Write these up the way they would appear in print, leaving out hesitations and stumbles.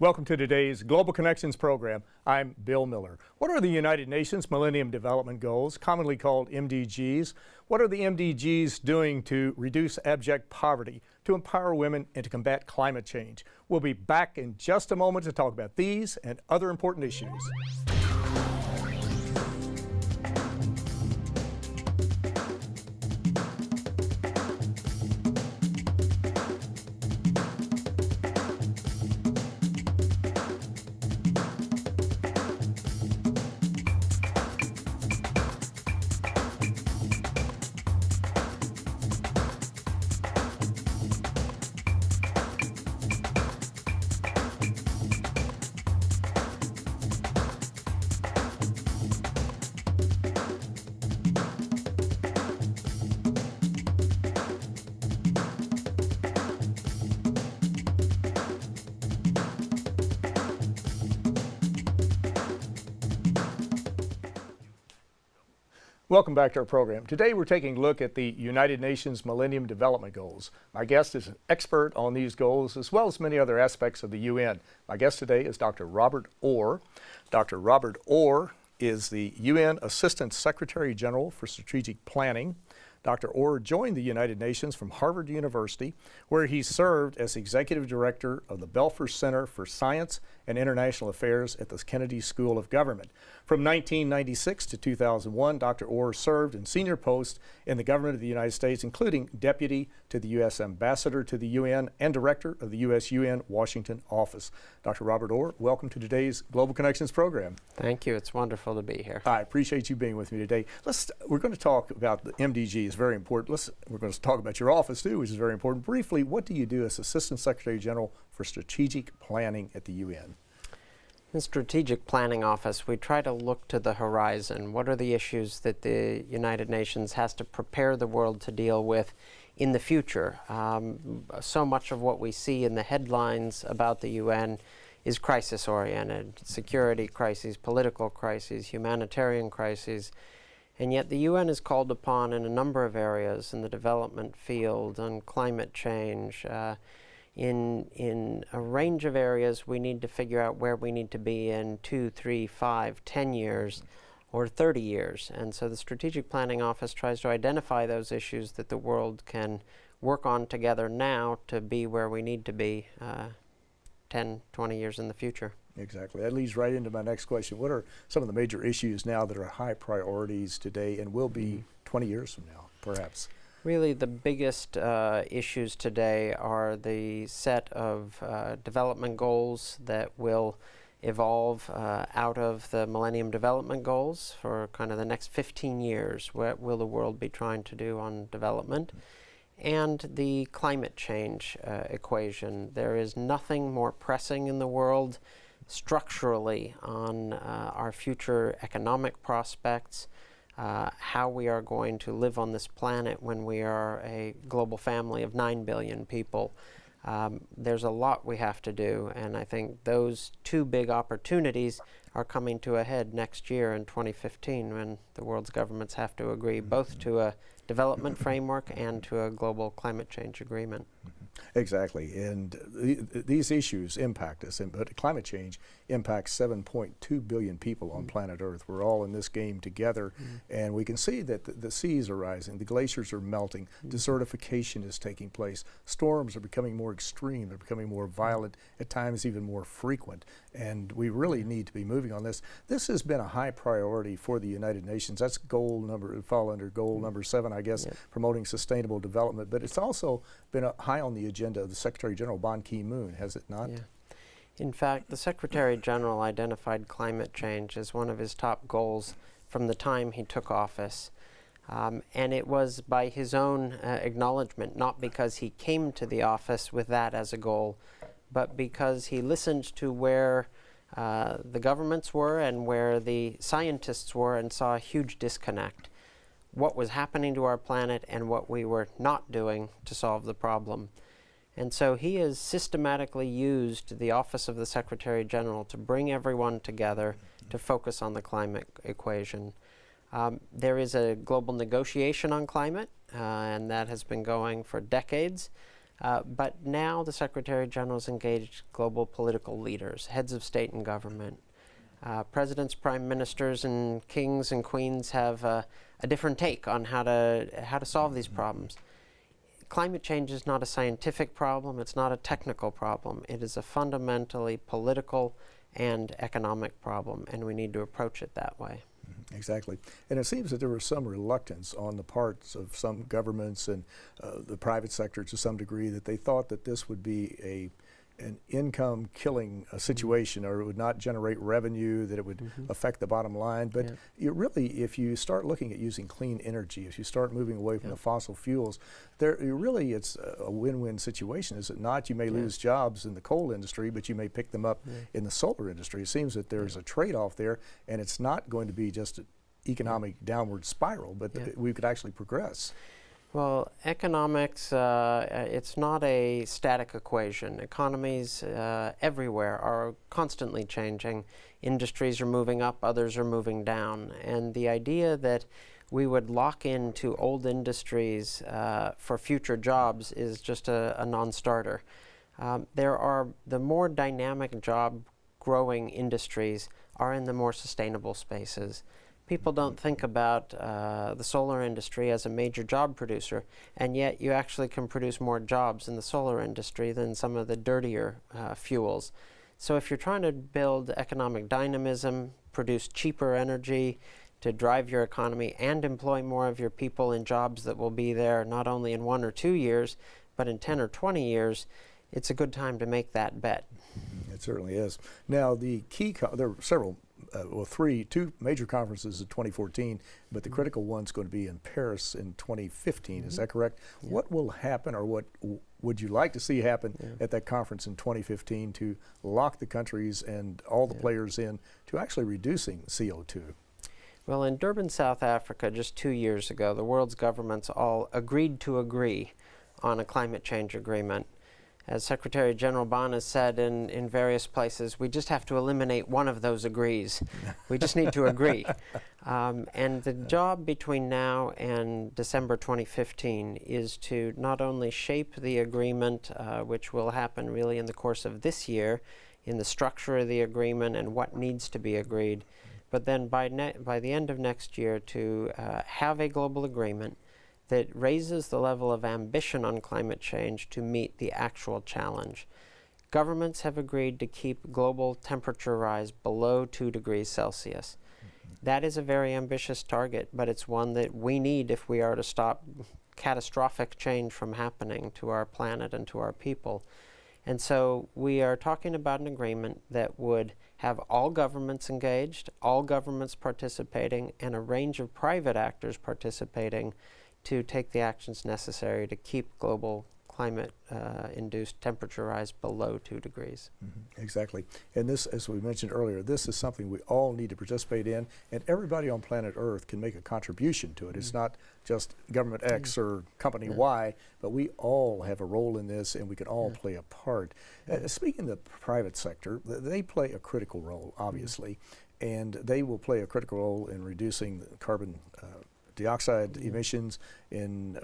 Welcome to today's Global Connections program. I'm Bill Miller. What are the United Nations Millennium Development Goals, commonly called MDGs? What are the MDGs doing to reduce abject poverty, to empower women, and to combat climate change? We'll be back in just a moment to talk about these and other important issues. Welcome back to our program. Today we're taking a look at the United Nations Millennium Development Goals. My guest is an expert on these goals as well as many other aspects of the UN. My guest today is Dr. Robert Orr. Dr. Robert Orr is the UN Assistant Secretary General for Strategic Planning. Dr. Orr joined the United Nations from Harvard University, where he served as Executive Director of the Belfer Center for Science and International Affairs at the Kennedy School of Government. From 1996 to 2001, Dr. Orr served in senior posts in the government of the United States, including Deputy to the U.S. Ambassador to the UN and Director of the U.S. UN Washington office. Dr. Robert Orr, welcome to today's Global Connections program. Thank you. It's wonderful to be here. I appreciate you being with me today. We're going to talk about the MDGs, very important. We're going to talk about your office too, which is very important. Briefly, what do you do as Assistant Secretary General for Strategic Planning at the UN? In the Strategic Planning Office, we try to look to the horizon. What are the issues that the United Nations has to prepare the world to deal with in the future? So much of what we see in the headlines about the UN is crisis-oriented. Security crises, political crises, humanitarian crises. And yet the UN is called upon in a number of areas, in the development field, on climate change, in a range of areas. We need to figure out where we need to be in 2, 3, 5, 10 years, or 30 years. And so the Strategic Planning Office tries to identify those issues that the world can work on together now to be where we need to be 10, 20 years in the future. Exactly. That leads right into my next question. What are some of the major issues now that are high priorities today and will be 20 years from now, perhaps? Really, the biggest issues today are the set of development goals that will evolve out of the Millennium Development Goals for kind of the next 15 years. What will the world be trying to do on development? And the climate change equation. There is nothing more pressing in the world structurally on our future economic prospects, how we are going to live on this planet when we are a global family of 9 billion people. There's a lot we have to do, and I think those two big opportunities are coming to a head next year in 2015 when the world's governments have to agree both to a development framework and to a global climate change agreement. Exactly, and these issues impact us, but climate change impacts 7.2 billion people on planet Earth. We're all in this game together, and we can see that the seas are rising, the glaciers are melting, desertification is taking place, storms are becoming more extreme, they're becoming more violent, at times even more frequent, and we really need to be moving on this. This has been a high priority for the United Nations. That's fall under goal number 7, I guess, promoting sustainable development, but it's also been high on the agenda of the Secretary General Ban Ki-moon, has it not? Yeah. In fact, the Secretary General identified climate change as one of his top goals from the time he took office. And it was by his own acknowledgement, not because he came to the office with that as a goal, but because he listened to where the governments were and where the scientists were and saw a huge disconnect. What was happening to our planet and what we were not doing to solve the problem. And so he has systematically used the Office of the Secretary General to bring everyone together to focus on the climate equation. There is a global negotiation on climate, and that has been going for decades. But now the Secretary General has engaged global political leaders, heads of state and government. Presidents, prime ministers, and kings and queens have a different take on how to solve these problems. Climate change is not a scientific problem, it's not a technical problem. It is a fundamentally political and economic problem, and we need to approach it that way. Exactly. And it seems that there was some reluctance on the parts of some governments and the private sector to some degree, that they thought that this would be an income killing situation, or it would not generate revenue, that it would affect the bottom line. But you really, if you start looking at using clean energy, if you start moving away from the fossil fuels, it's a win-win situation, is it not? You may lose jobs in the coal industry, but you may pick them up in the solar industry. It seems that there's a trade-off there, and it's not going to be just an economic downward spiral, but we could actually progress. Well, economics, it's not a static equation. Economies everywhere are constantly changing. Industries are moving up, others are moving down. And the idea that we would lock into old industries for future jobs is just a non-starter. There are the more dynamic job growing industries are in the more sustainable spaces. People don't think about the solar industry as a major job producer, and yet you actually can produce more jobs in the solar industry than some of the dirtier fuels. So if you're trying to build economic dynamism, produce cheaper energy to drive your economy, and employ more of your people in jobs that will be there not only in 1 or 2 years, but in 10 or 20 years, it's a good time to make that bet. It certainly is. Now, the key, there are several, two major conferences in 2014, but the critical one's going to be in Paris in 2015. Is that correct? What will happen, or what would you like to see happen at that conference in 2015 to lock the countries and all the players in to actually reducing CO2? Well, in Durban, South Africa, just 2 years ago, the world's governments all agreed to agree on a climate change agreement. As Secretary General Ban has said in various places, we just have to eliminate one of those agrees. We just need to agree. And the job between now and December 2015 is to not only shape the agreement, which will happen really in the course of this year, in the structure of the agreement and what needs to be agreed, but then by the end of next year to have a global agreement that raises the level of ambition on climate change to meet the actual challenge. Governments have agreed to keep global temperature rise below 2 degrees Celsius. That is a very ambitious target, but it's one that we need if we are to stop catastrophic change from happening to our planet and to our people. And so we are talking about an agreement that would have all governments engaged, all governments participating, and a range of private actors participating to take the actions necessary to keep global climate-induced temperature rise below 2 degrees. Exactly. And this, as we mentioned earlier, this is something we all need to participate in, and everybody on planet Earth can make a contribution to it. It's not just government X or company Y, but we all have a role in this, and we can all play a part. Speaking of the private sector, they play a critical role, obviously, and they will play a critical role in reducing the carbon dioxide emissions, in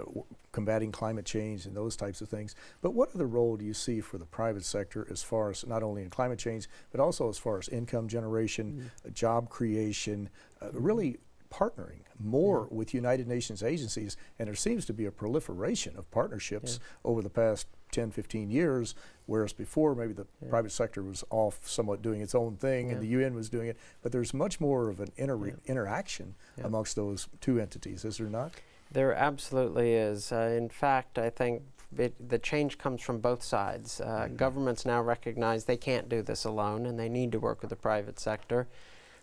combating climate change and those types of things. But what other role do you see for the private sector as far as not only in climate change, but also as far as income generation, job creation, really partnering more with United Nations agencies? And there seems to be a proliferation of partnerships over the past 10, 15 years, whereas before maybe the private sector was off somewhat doing its own thing and the UN was doing it, but there's much more of an interaction amongst those two entities, is there not? There absolutely is. In fact, I think the change comes from both sides. Governments now recognize they can't do this alone and they need to work with the private sector.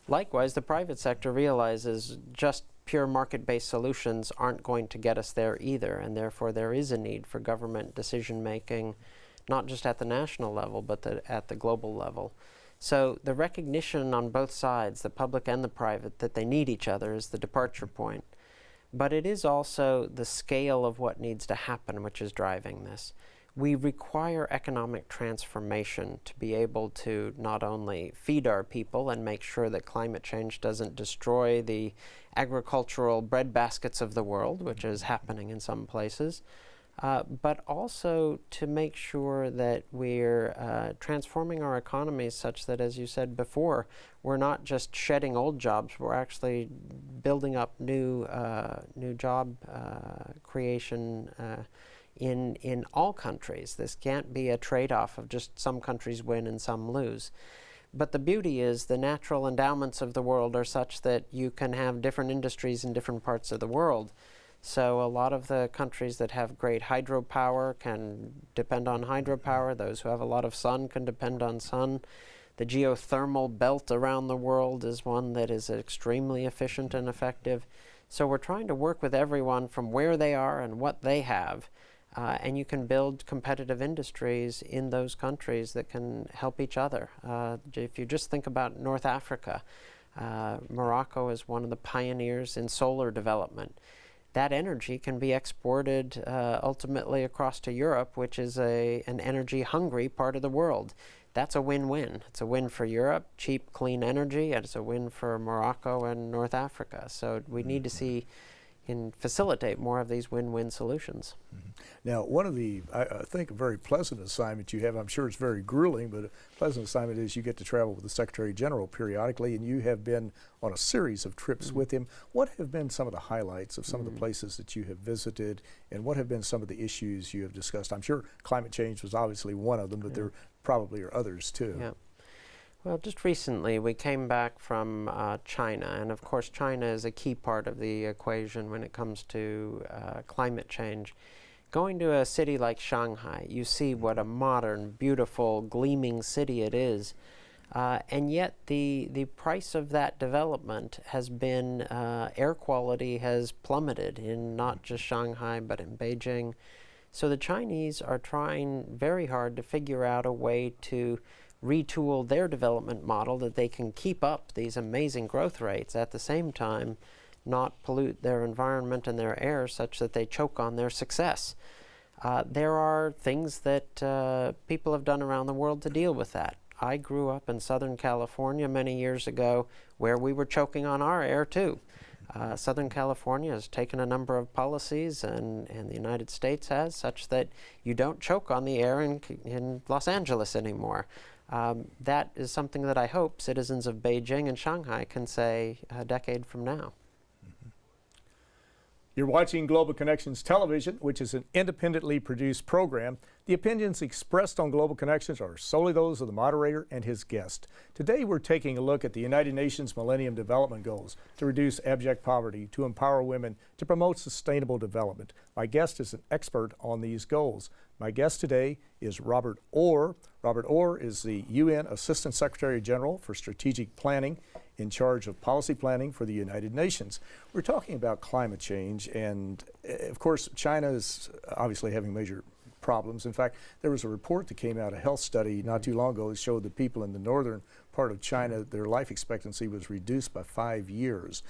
Likewise, the private sector realizes just pure market-based solutions aren't going to get us there either, and therefore there is a need for government decision-making, not just at the national level, but at the global level. So the recognition on both sides, the public and the private, that they need each other is the departure point. But it is also the scale of what needs to happen which is driving this. We require economic transformation to be able to not only feed our people and make sure that climate change doesn't destroy the agricultural breadbaskets of the world, which is happening in some places, but also to make sure that we're transforming our economies such that, as you said before, we're not just shedding old jobs, we're actually building up new job creation in all countries. This can't be a trade-off of just some countries win and some lose. But the beauty is the natural endowments of the world are such that you can have different industries in different parts of the world. So a lot of the countries that have great hydropower can depend on hydropower. Those who have a lot of sun can depend on sun. The geothermal belt around the world is one that is extremely efficient and effective. So we're trying to work with everyone from where they are and what they have. And you can build competitive industries in those countries that can help each other. If you just think about North Africa, Morocco is one of the pioneers in solar development. That energy can be exported ultimately across to Europe, which is an energy-hungry part of the world. That's a win-win. It's a win for Europe, cheap, clean energy, and it's a win for Morocco and North Africa. So we need to see and facilitate more of these win-win solutions. Now, one of the, I think, a very pleasant assignment you have, I'm sure it's very grueling, but a pleasant assignment is you get to travel with the Secretary General periodically, and you have been on a series of trips with him. What have been some of the highlights of some of the places that you have visited, and what have been some of the issues you have discussed? I'm sure climate change was obviously one of them, but there probably are others too. Yeah. Well, just recently we came back from China, and of course China is a key part of the equation when it comes to climate change. Going to a city like Shanghai, you see what a modern, beautiful, gleaming city it is, and yet the price of that development has been, air quality has plummeted in not just Shanghai but in Beijing. So the Chinese are trying very hard to figure out a way to retool their development model that they can keep up these amazing growth rates at the same time not pollute their environment and their air such that they choke on their success. There are things that people have done around the world to deal with that. I grew up in Southern California many years ago where we were choking on our air too. Southern California has taken a number of policies, and the United States has, such that you don't choke on the air in Los Angeles anymore. That is something that I hope citizens of Beijing and Shanghai can say a decade from now. You're watching Global Connections Television, which is an independently produced program. The opinions expressed on Global Connections are solely those of the moderator and his guest. Today we're taking a look at the United Nations Millennium Development Goals to reduce abject poverty, to empower women, to promote sustainable development. My guest is an expert on these goals. My guest today is Robert Orr. Robert Orr is the UN Assistant Secretary General for Strategic Planning, in charge of policy planning for the United Nations. We're talking about climate change, and of course China is obviously having major problems. In fact, there was a report that came out, a health study not too long ago, that showed that people in the northern part of China, their life expectancy was reduced by 5 years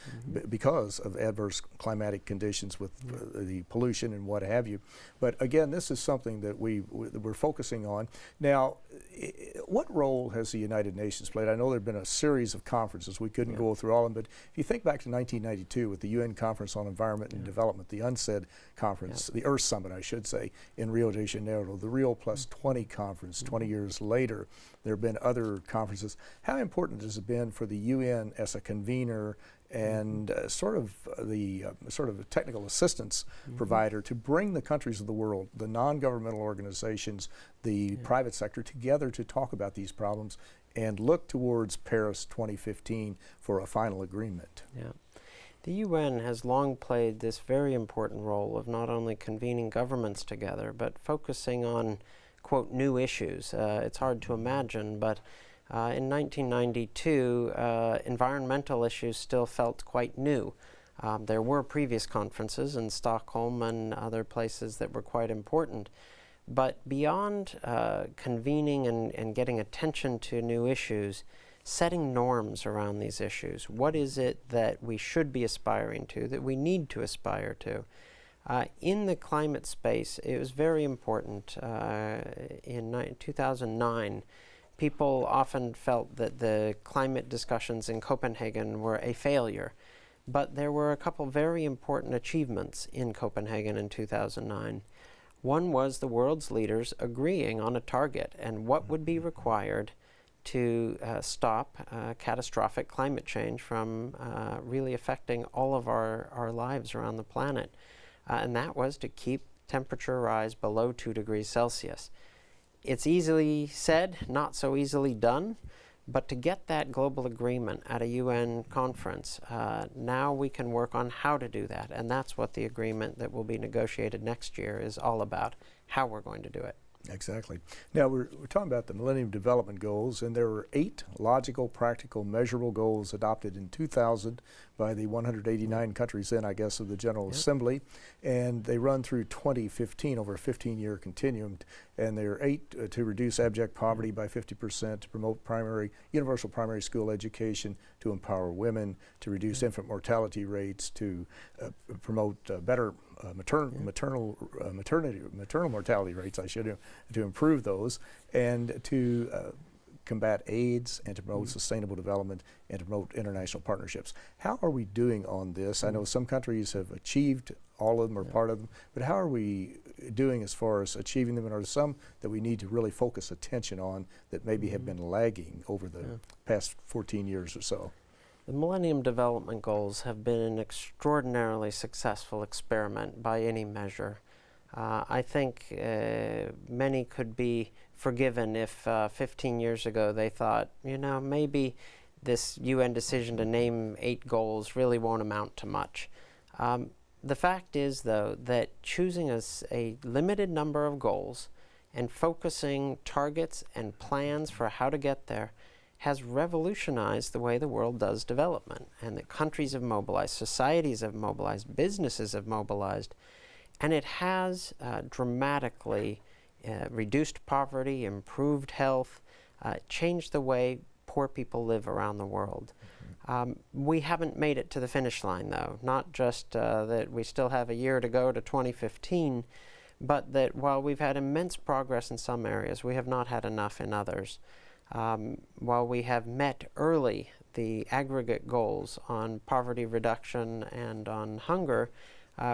because of adverse climatic conditions with the pollution and what have you. But again, this is something that we're focusing on. Now, what role has the United Nations played? I know there have been a series of conferences. We couldn't go through all of them, but if you think back to 1992 with the UN Conference on Environment and Development, the UNCED Conference, the Earth Summit, I should say, in Rio de Janeiro, the Rio Plus 20 Conference 20 years later, there have been other conferences. How important has it been for the UN as a convener and sort of a technical assistance provider to bring the countries of the world, the non-governmental organizations, the private sector together to talk about these problems and look towards Paris 2015 for a final agreement? Yeah. The UN has long played this very important role of not only convening governments together, but focusing on, quote, new issues. It's hard to imagine, but in 1992, environmental issues still felt quite new. There were previous conferences in Stockholm and other places that were quite important. But beyond convening and getting attention to new issues, setting norms around these issues. What is it that we should be aspiring to, that we need to aspire to? In the climate space, it was very important. In 2009, people often felt that the climate discussions in Copenhagen were a failure. But there were a couple very important achievements in Copenhagen in 2009. One was the world's leaders agreeing on a target and what would be required to stop catastrophic climate change from really affecting all of our lives around the planet. And that was to keep temperature rise below 2 degrees Celsius. It's easily said, not so easily done, but to get that global agreement at a UN conference, now we can work on how to do that. And that's what the agreement that will be negotiated next year is all about, how we're going to do it. Exactly. Now, we're talking about the Millennium Development Goals, and there were 8 logical, practical, measurable goals adopted in 2000 by the 189 countries then, I guess, of the General Assembly, and they run through 2015, over a 15-year continuum, and there are 8 to reduce abject poverty by 50%, to promote universal primary school education, to empower women, to reduce infant mortality rates, to promote better maternal mortality rates, to improve those, and to combat AIDS, and to promote sustainable development, and to promote international partnerships. How are we doing on this? I know some countries have achieved all of them or part of them, but how are we doing as far as achieving them, and are there some that we need to really focus attention on that maybe have been lagging over the past 14 years or so? The Millennium Development Goals have been an extraordinarily successful experiment by any measure. I think many could be forgiven if 15 years ago they thought, maybe this UN decision to name 8 goals really won't amount to much. The fact is, though, that choosing a limited number of goals and focusing targets and plans for how to get there has revolutionized the way the world does development, and that countries have mobilized, societies have mobilized, businesses have mobilized, and it has dramatically reduced poverty, improved health, changed the way poor people live around the world. We haven't made it to the finish line, though, not just that we still have a year to go to 2015, but that while we've had immense progress in some areas, we have not had enough in others. While we have met early the aggregate goals on poverty reduction and on hunger,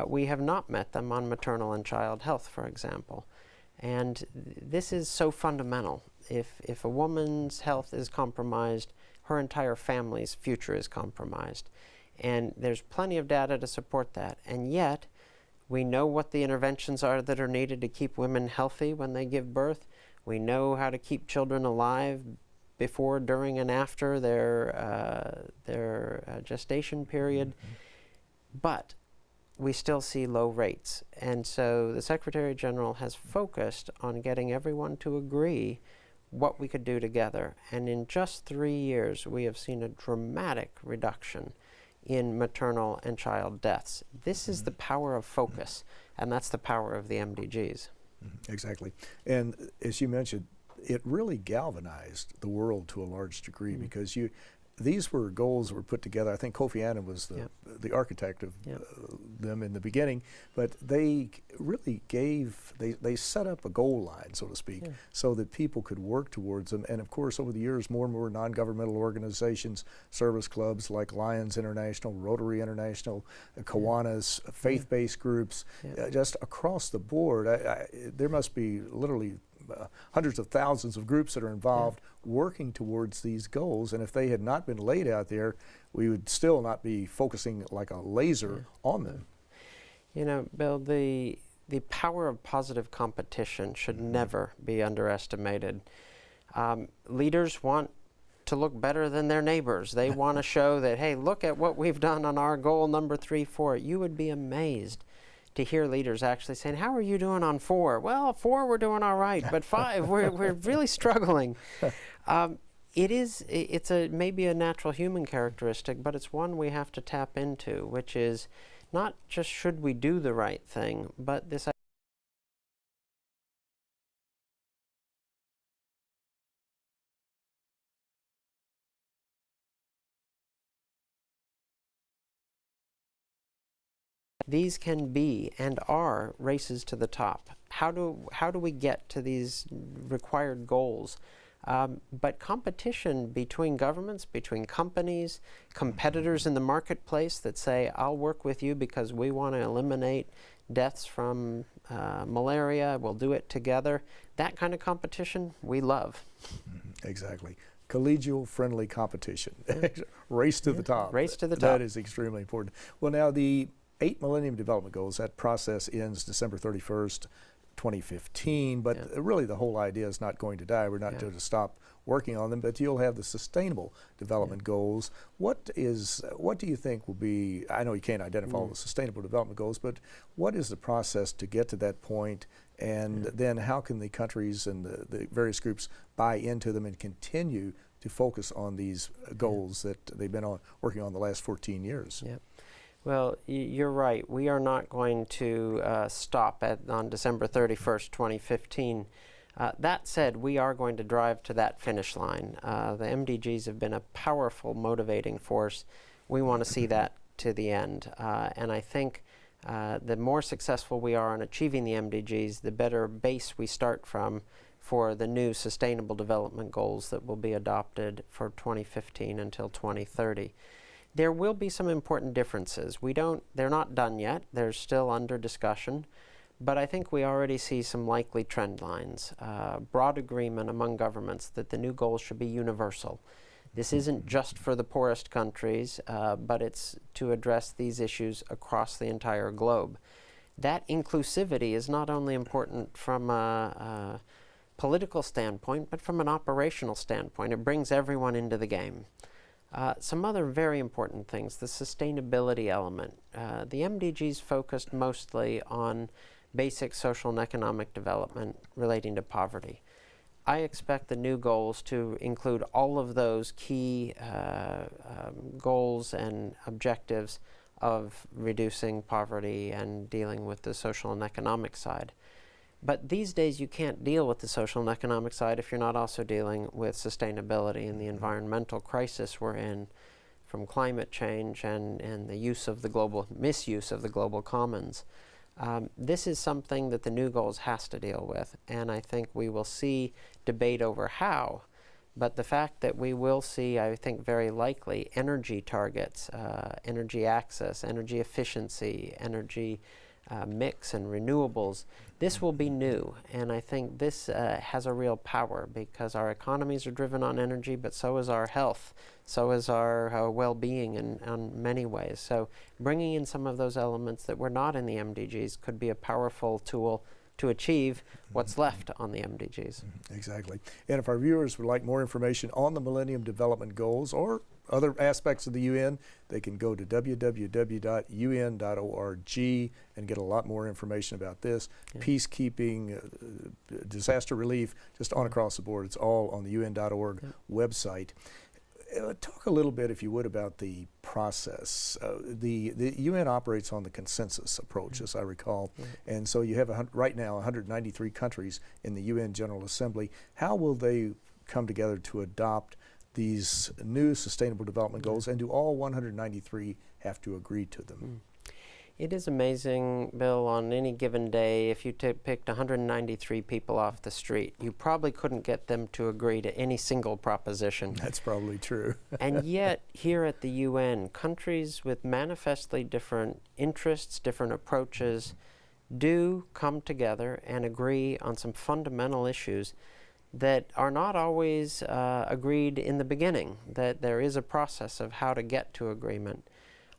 we have not met them on maternal and child health, for example. And this is so fundamental. If a woman's health is compromised, her entire family's future is compromised. And there's plenty of data to support that. And yet, we know what the interventions are that are needed to keep women healthy when they give birth. We know how to keep children alive before, during, and after their gestation period. But we still see low rates. And so the Secretary General has focused on getting everyone to agree what we could do together. And in just 3 years, we have seen a dramatic reduction in maternal and child deaths. This is the power of focus, and that's the power of the MDGs. Exactly. And as you mentioned, it really galvanized the world to a large degree because these were goals that were put together. I think Kofi Annan was the architect of them in the beginning, but they really they set up a goal line, so to speak, so that people could work towards them. And of course, over the years, more and more non-governmental organizations, service clubs like Lions International, Rotary International, Kiwanis, faith-based groups, just across the board, there must be literally hundreds of thousands of groups that are involved working towards these goals, and if they had not been laid out there, we would still not be focusing like a laser on them. You know, Bill, the power of positive competition should never be underestimated. Leaders want to look better than their neighbors. They want to show that, hey, look at what we've done on our goal number 3, 4. You would be amazed to hear leaders actually saying, how are you doing on 4? Well, 4 we're doing all right, but 5 we're really struggling. It's maybe a natural human characteristic, but it's one we have to tap into, which is not just should we do the right thing, but this these can be and are races to the top. How do we get to these required goals But competition between governments, between companies, competitors in the marketplace that say, I'll work with you because we want to eliminate deaths from malaria, we'll do it together. That kind of competition we love. Exactly. Collegial friendly competition. Race to the top. Race to the top. That is extremely important. Well, now the 8 Millennium Development Goals, that process ends December 31st, 2015, but really the whole idea is not going to die. We're not going to stop working on them, but you'll have the Sustainable Development Goals. What do you think will be, I know you can't identify all the Sustainable Development Goals, but what is the process to get to that point? And then how can the countries and the various groups buy into them and continue to focus on these goals that they've been working on the last 14 years? Yeah. Well, you're right. We are not going to stop on December 31st, 2015. That said, we are going to drive to that finish line. The MDGs have been a powerful motivating force. We want to see that to the end. And I think the more successful we are in achieving the MDGs, the better base we start from for the new Sustainable Development Goals that will be adopted for 2015 until 2030. There will be some important differences. They're not done yet. They're still under discussion. But I think we already see some likely trend lines. Broad agreement among governments that the new goals should be universal. This isn't just for the poorest countries, but it's to address these issues across the entire globe. That inclusivity is not only important from a political standpoint, but from an operational standpoint. It brings everyone into the game. Some other very important things, the sustainability element. The MDGs focused mostly on basic social and economic development relating to poverty. I expect the new goals to include all of those key goals and objectives of reducing poverty and dealing with the social and economic side. But these days you can't deal with the social and economic side if you're not also dealing with sustainability and the environmental crisis we're in from climate change and the misuse of the global commons. This is something that the new goals has to deal with, and I think we will see debate over how, but the fact that we will see, I think very likely, energy targets, energy access, energy efficiency, energy mix and renewables, this will be new, and I think this has a real power because our economies are driven on energy, but so is our health, so is our well-being in many ways. So bringing in some of those elements that were not in the MDGs could be a powerful tool to achieve what's left on the MDGs. Exactly. And if our viewers would like more information on the Millennium Development Goals or other aspects of the UN, they can go to www.un.org and get a lot more information about this. Peacekeeping, disaster relief, just on across the board. It's all on the un.org website. Talk a little bit, if you would, about the process. The UN operates on the consensus approach, as I recall, and so you have right now 193 countries in the UN General Assembly. How will they come together to adopt these new Sustainable Development Goals, and do all 193 have to agree to them? It is amazing, Bill, on any given day, if you picked 193 people off the street, you probably couldn't get them to agree to any single proposition. That's probably true. And yet, here at the UN, countries with manifestly different interests, different approaches, do come together and agree on some fundamental issues that are not always agreed in the beginning, that there is a process of how to get to agreement.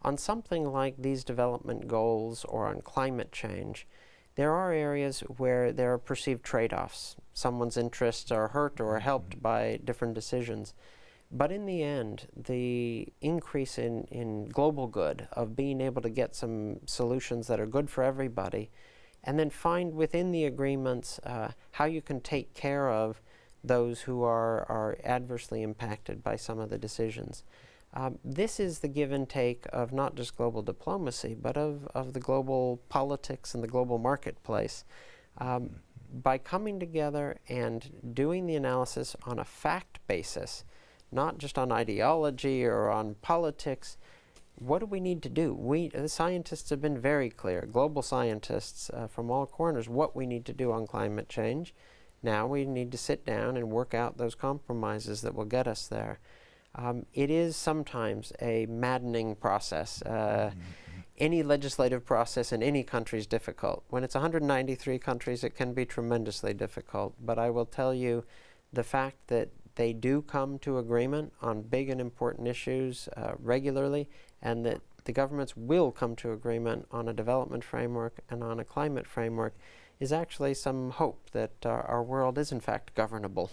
On something like these development goals or on climate change, there are areas where there are perceived trade-offs. Someone's interests are hurt or helped by different decisions. But in the end, the increase in global good of being able to get some solutions that are good for everybody, and then find within the agreements how you can take care of those who are adversely impacted by some of the decisions. This is the give and take of not just global diplomacy, but of the global politics and the global marketplace. By coming together and doing the analysis on a fact basis, not just on ideology or on politics, what do we need to do? The scientists have been very clear, global scientists from all corners, what we need to do on climate change. Now we need to sit down and work out those compromises that will get us there. It is sometimes a maddening process. Any legislative process in any country is difficult. When it's 193 countries, it can be tremendously difficult. But I will tell you, the fact that they do come to agreement on big and important issues regularly, and that the governments will come to agreement on a development framework and on a climate framework is actually some hope that our world is in fact governable.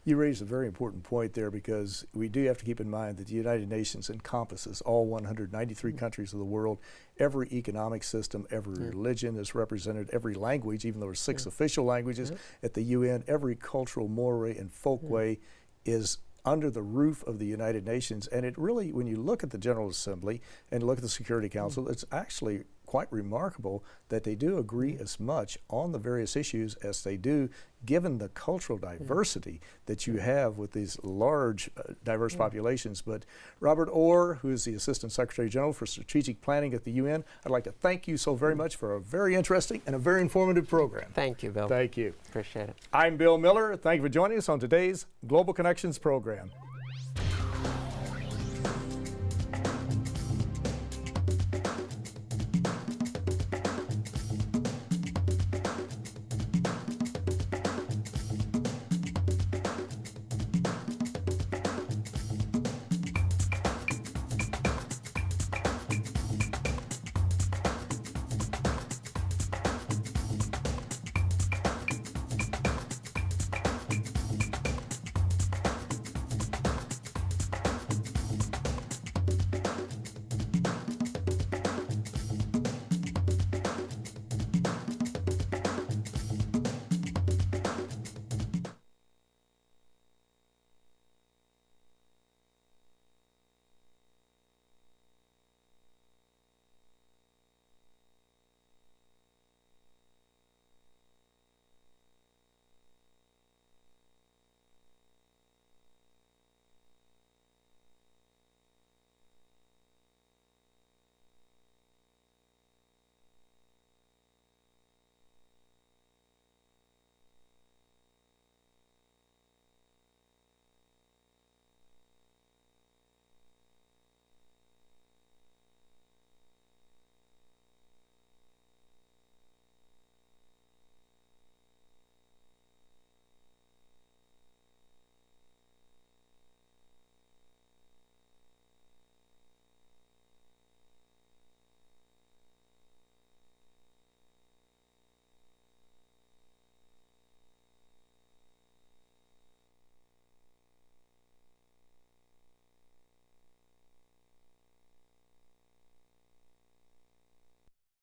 You raised a very important point there, because we do have to keep in mind that the United Nations encompasses all 193 countries of the world. Every economic system, every religion is represented, every language, even though there are 6 official languages at the UN, every cultural moray and folkway is under the roof of the United Nations. And it really, when you look at the General Assembly and look at the Security Council, it's actually quite remarkable that they do agree as much on the various issues as they do, given the cultural diversity that you have with these large diverse populations. But Robert Orr, who is the Assistant Secretary General for Strategic Planning at the UN, I'd like to thank you so very much for a very interesting and a very informative program. Thank you, Bill. Thank you. Appreciate it. I'm Bill Miller. Thank you for joining us on today's Global Connections program.